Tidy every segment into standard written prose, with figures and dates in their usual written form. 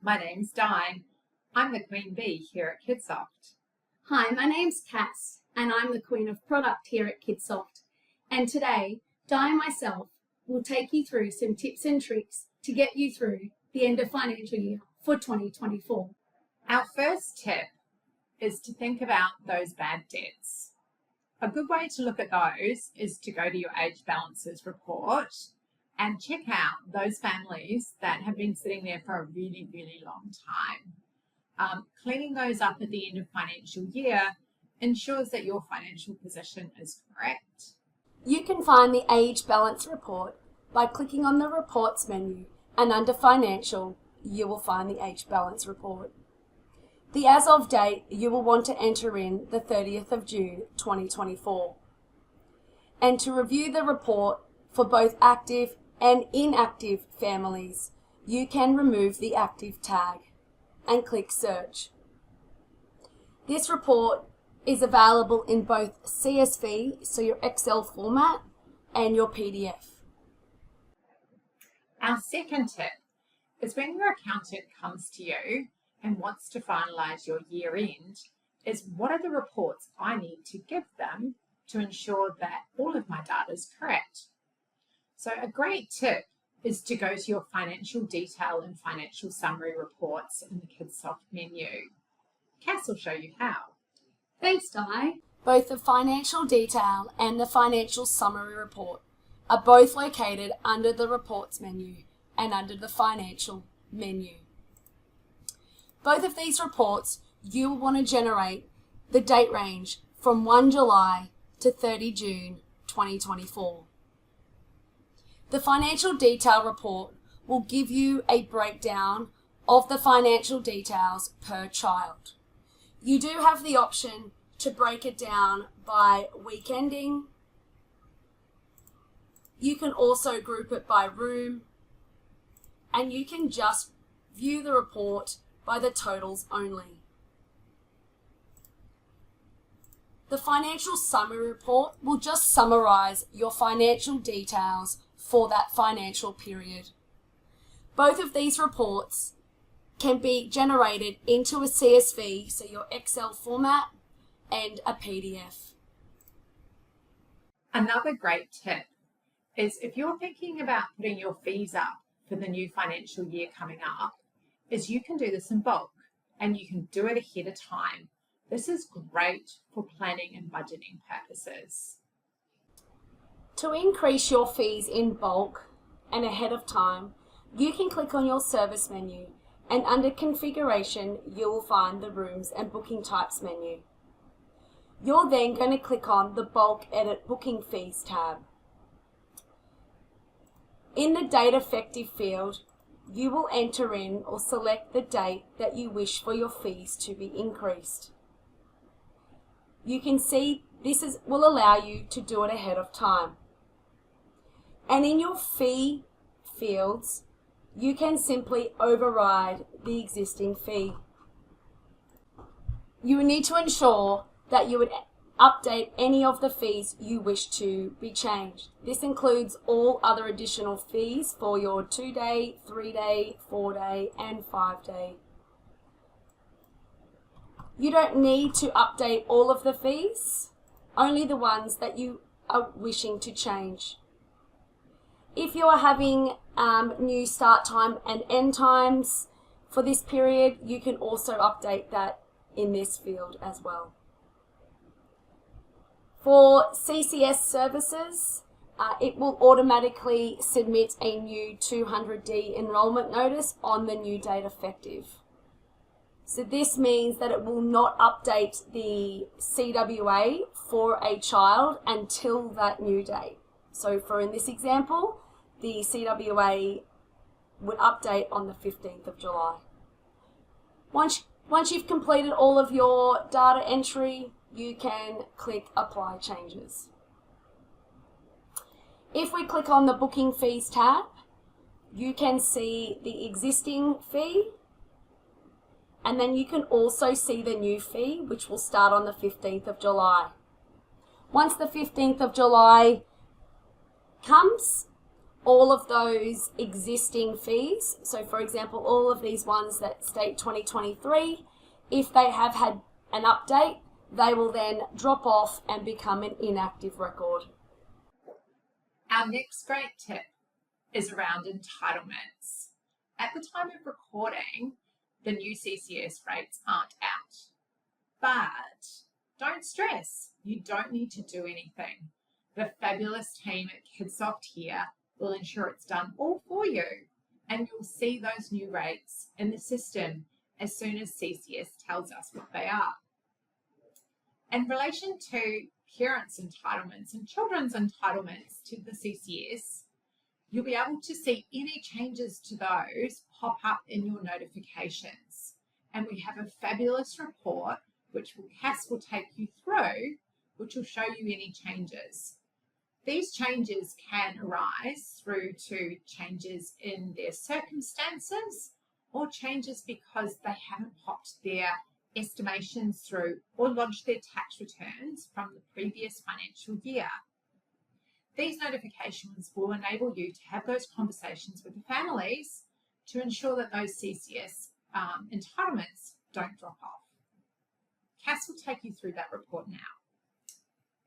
My name's Di. I'm the Queen Bee here at Kidsoft. Hi, my name's Cas, and I'm the Queen of Product here at Kidsoft. And today, Di and myself will take you through some tips and tricks to get you through the end of financial year for 2024. Our first tip is to think about those bad debts. A good way to look at those is to go to your age balances report and check out those families that have been sitting there for a really, really long time. Cleaning those up at the end of financial year ensures that your financial position is correct. You can find the age balance report by clicking on the reports menu, and under financial, you will find the age balance report. The as of date, you will want to enter in the 30th of June 2024. And to review the report for both active and inactive families, you can remove the active tag and click search. This report is available in both CSV, so your Excel format, and your PDF. Our second tip is when your accountant comes to you and wants to finalise your year end, is what are the reports I need to give them to ensure that all of my data is correct. So a great tip is to go to your financial detail and financial summary reports in the Kidsoft menu. Cas will show you how. Thanks, Di. Both the financial detail and the financial summary report are both located under the reports menu and under the financial menu. Both of these reports you will want to generate the date range from 1 July to 30 June 2024. The financial detail report will give you a breakdown of the financial details per child. You do have the option to break it down by week ending. You can also group it by room, and you can just view the report by the totals only. The financial summary report will just summarize your financial details for that financial period. Both of these reports can be generated into a CSV, so your Excel format, and a PDF. Another great tip is if you're thinking about putting your fees up for the new financial year coming up, is you can do this in bulk and you can do it ahead of time. This is great for planning and budgeting purposes. To increase your fees in bulk and ahead of time, you can click on your service menu, and under configuration, you will find the rooms and booking types menu. You're then going to click on the bulk edit booking fees tab. In the date effective field, you will enter in or select the date that you wish for your fees to be increased. You can see this will allow you to do it ahead of time. And in your fee fields, you can simply override the existing fee. You will need to ensure that you would update any of the fees you wish to be changed. This includes all other additional fees for your 2-day, 3-day, 4-day, and 5-day. You don't need to update all of the fees, only the ones that you are wishing to change. If you are having new start time and end times for this period, you can also update that in this field as well. For CCS services, it will automatically submit a new 200D enrolment notice on the new date effective. So this means that it will not update the CWA for a child until that new date. So in this example, the CWA would update on the 15th of July. Once you've completed all of your data entry, you can click Apply Changes. If we click on the Booking Fees tab, you can see the existing fee, and then you can also see the new fee, which will start on the 15th of July. Once the 15th of July comes, all of those existing fees. So for example, all of these ones that state 2023, if they have had an update, they will then drop off and become an inactive record. Our next great tip is around entitlements. At the time of recording, the new CCS rates aren't out. But don't stress, you don't need to do anything. The fabulous team at Kidsoft here will ensure it's done all for you, and you'll see those new rates in the system as soon as CCS tells us what they are. In relation to parents' entitlements and children's entitlements to the CCS, you'll be able to see any changes to those pop up in your notifications. And we have a fabulous report which Cas will take you through, which will show you any changes. These changes can arise through to changes in their circumstances or changes because they haven't popped their estimations through or lodged their tax returns from the previous financial year. These notifications will enable you to have those conversations with the families to ensure that those CCS entitlements don't drop off. Cas will take you through that report now.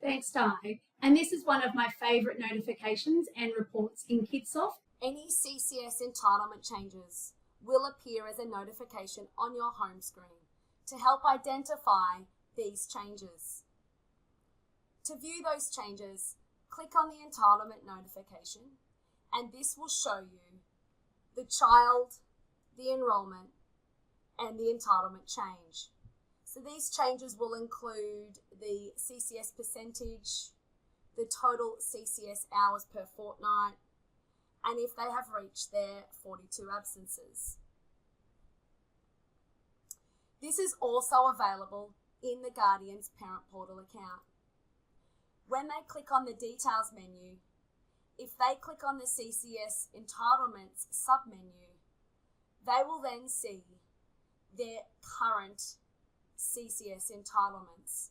Thanks, Di. And this is one of my favourite notifications and reports in Kidsoft. Any CCS entitlement changes will appear as a notification on your home screen to help identify these changes. To view those changes, click on the entitlement notification, and this will show you the child, the enrolment, and the entitlement change. So these changes will include the CCS percentage, the total CCS hours per fortnight, and if they have reached their 42 absences. This is also available in the Guardian's Parent Portal account. When they click on the Details menu, if they click on the CCS Entitlements submenu, they will then see their current CCS entitlements.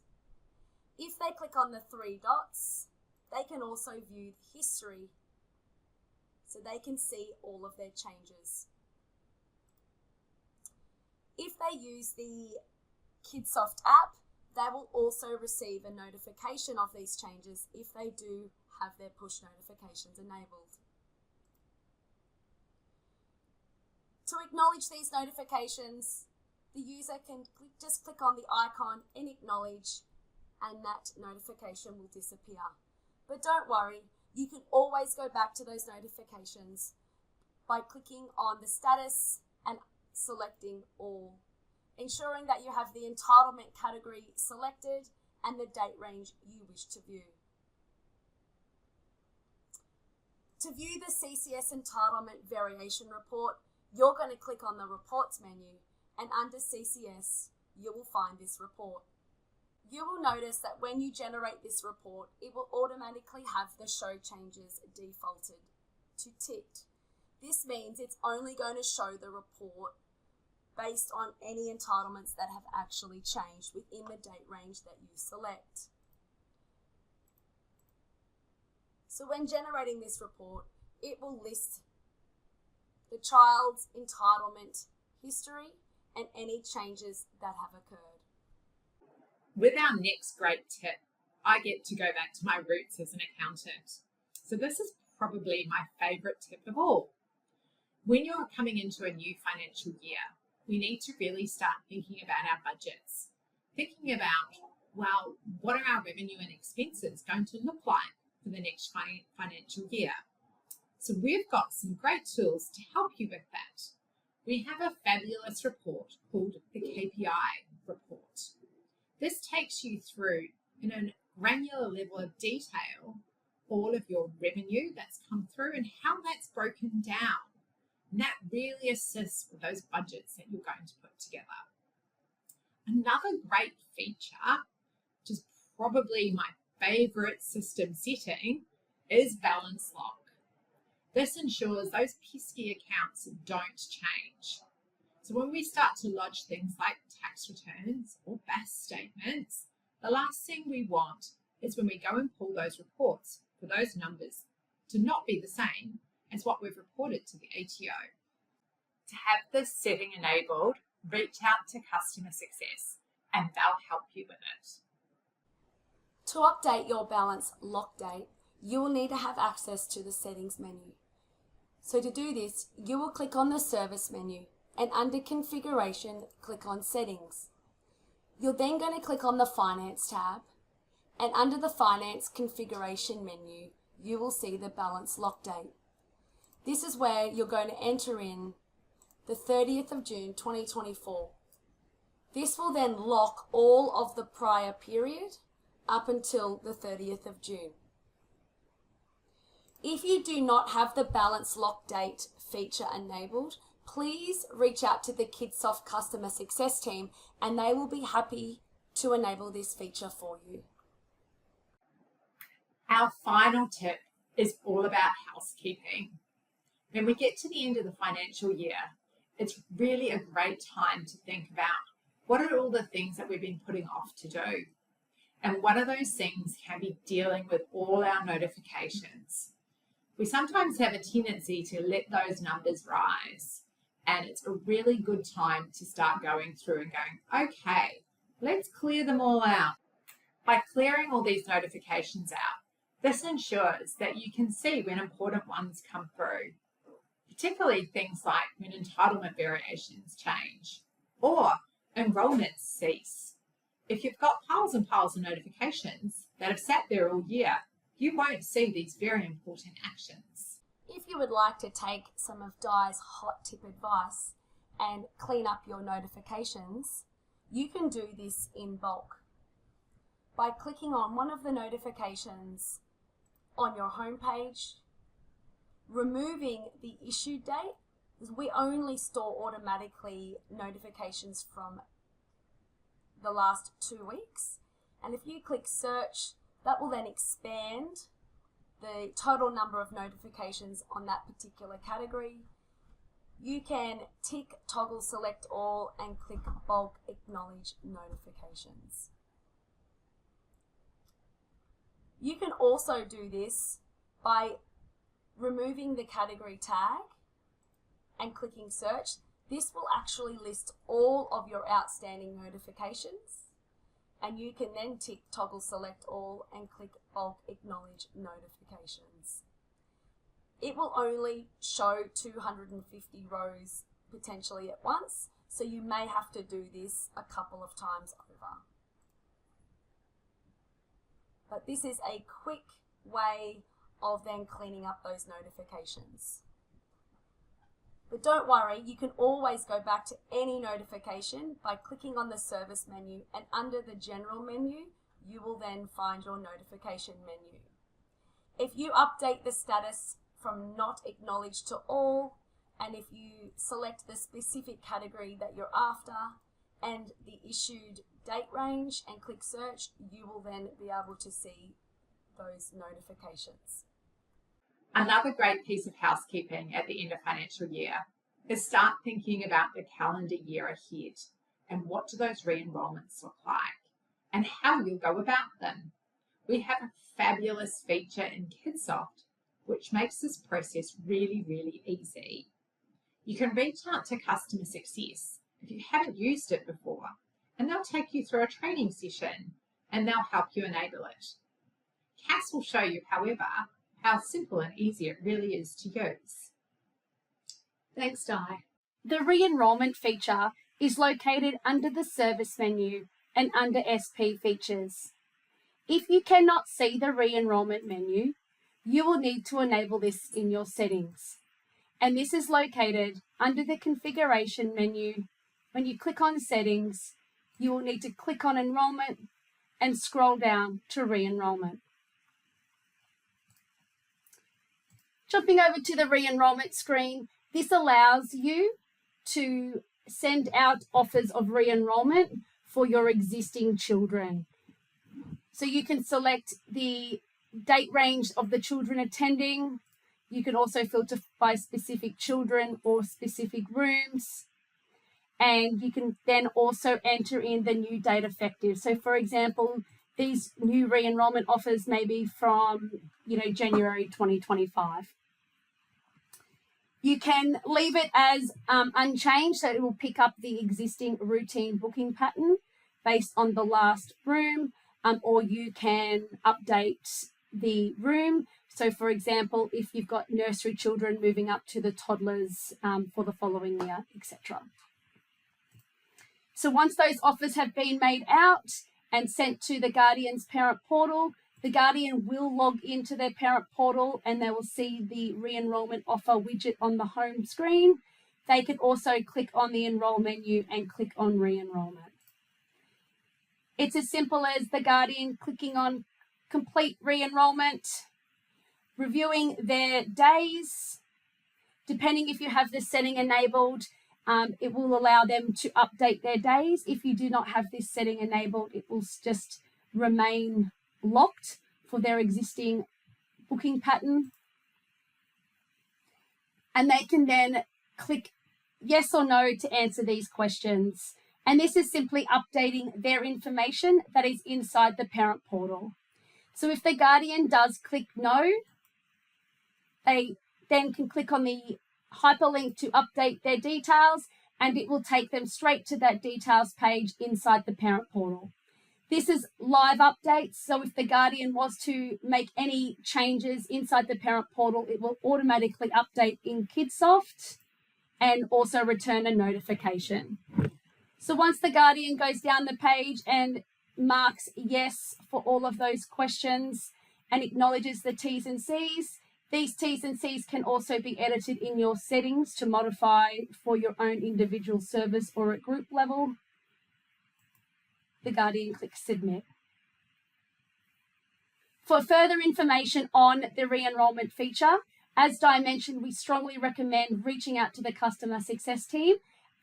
If they click on the three dots, they can also view the history, so they can see all of their changes. If they use the Kidsoft app, they will also receive a notification of these changes if they do have their push notifications enabled. To acknowledge these notifications, the user can just click on the icon and acknowledge, and that notification will disappear. But don't worry, you can always go back to those notifications by clicking on the status and selecting all, ensuring that you have the entitlement category selected and the date range you wish to view. To view the CCS entitlement variation report, you're going to click on the Reports menu, and under CCS, you will find this report. You will notice that when you generate this report, it will automatically have the show changes defaulted to ticked. This means it's only going to show the report based on any entitlements that have actually changed within the date range that you select. So when generating this report, it will list the child's entitlement history and any changes that have occurred. With our next great tip, I get to go back to my roots as an accountant. So this is probably my favourite tip of all. When you're coming into a new financial year, we need to really start thinking about our budgets. Thinking about, well, what are our revenue and expenses going to look like for the next financial year? So we've got some great tools to help you with that. We have a fabulous report called the KPI report. This takes you through, in a granular level of detail, all of your revenue that's come through and how that's broken down. And that really assists with those budgets that you're going to put together. Another great feature, which is probably my favourite system setting, is balance lock. This ensures those pesky accounts don't change. So when we start to lodge things like tax returns or BAS statements, the last thing we want is when we go and pull those reports for those numbers to not be the same is what we've reported to the ATO. To have this setting enabled, reach out to customer success and they'll help you with it. To update your balance lock date, you will need to have access to the settings menu. So to do this, you will click on the service menu and under configuration, click on settings. You're then going to click on the finance tab, and under the finance configuration menu, you will see the balance lock date. This is where you're going to enter in the 30th of June 2024. This will then lock all of the prior period up until the 30th of June. If you do not have the balance lock date feature enabled, please reach out to the Kidsoft customer success team and they will be happy to enable this feature for you. Our final tip is all about housekeeping. When we get to the end of the financial year, it's really a great time to think about what are all the things that we've been putting off to do. And one of those things can be dealing with all our notifications. We sometimes have a tendency to let those numbers rise, and it's a really good time to start going through and going, okay, let's clear them all out. By clearing all these notifications out, this ensures that you can see when important ones come through, particularly things like when entitlement variations change or enrollments cease. If you've got piles and piles of notifications that have sat there all year, you won't see these very important actions. If you would like to take some of Di's hot tip advice and clean up your notifications, you can do this in bulk by clicking on one of the notifications on your homepage, removing the issue date, because we only store automatically notifications from the last 2 weeks. And if you click search, that will then expand the total number of notifications on that particular category. You can tick toggle select all and click bulk acknowledge notifications. You can also do this by removing the category tag and clicking search. This will actually list all of your outstanding notifications, and you can then tick toggle select all and click bulk acknowledge notifications. It will only show 250 rows potentially at once, so you may have to do this a couple of times over. But this is a quick way of then cleaning up those notifications. But don't worry, you can always go back to any notification by clicking on the service menu, and under the general menu, you will then find your notification menu. If you update the status from not acknowledged to all, and if you select the specific category that you're after and the issued date range and click search, you will then be able to see those notifications. Another great piece of housekeeping at the end of financial year is start thinking about the calendar year ahead and what do those re-enrollments look like and how you'll go about them. We have a fabulous feature in Kidsoft which makes this process really, really easy. You can reach out to customer success if you haven't used it before, and they'll take you through a training session and they'll help you enable it. Cas will show you, however, how simple and easy it really is to use. Thanks, Di. The re-enrollment feature is located under the service menu and under SP features. If you cannot see the re-enrollment menu, you will need to enable this in your settings. And this is located under the configuration menu. When you click on settings, you will need to click on enrollment and scroll down to re-enrollment. Jumping over to the re-enrollment screen, this allows you to send out offers of re-enrollment for your existing children. So you can select the date range of the children attending. You can also filter by specific children or specific rooms. And you can then also enter in the new date effective. So for example, these new re-enrollment offers may be from, January 2025. You can leave it as unchanged, so it will pick up the existing routine booking pattern based on the last room, or you can update the room. So, for example, if you've got nursery children moving up to the toddlers for the following year, etc. So once those offers have been made out and sent to the Guardian's parent portal, the Guardian will log into their parent portal and they will see the re-enrollment offer widget on the home screen. They can also click on the enroll menu and click on re-enrollment. It's as simple as the Guardian clicking on complete re-enrollment, reviewing their days. Depending if you have this setting enabled, it will allow them to update their days. If you do not have this setting enabled, it will just remain locked for their existing booking pattern. And they can then click yes or no to answer these questions. And this is simply updating their information that is inside the parent portal. So if the Guardian does click no, they then can click on the hyperlink to update their details, and it will take them straight to that details page inside the parent portal. This is live updates, so if the Guardian was to make any changes inside the parent portal, it will automatically update in Kidsoft and also return a notification. So once the Guardian goes down the page and marks yes for all of those questions and acknowledges the T's and C's, these T's and C's can also be edited in your settings to modify for your own individual service or at group level. The Guardian clicks submit. For further information on the re-enrollment feature, as Di mentioned, we strongly recommend reaching out to the customer success team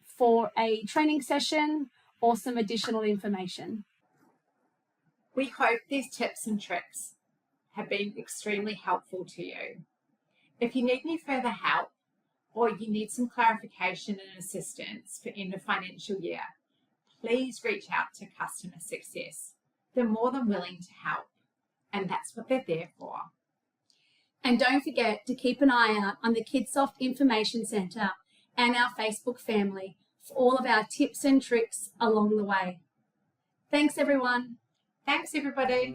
for a training session or some additional information. We hope these tips and tricks have been extremely helpful to you. If you need any further help or you need some clarification and assistance for end of financial year, please reach out to customer success. They're more than willing to help, and that's what they're there for. And don't forget to keep an eye out on the Kidsoft Information Centre and our Facebook family for all of our tips and tricks along the way. Thanks, everyone. Thanks, everybody.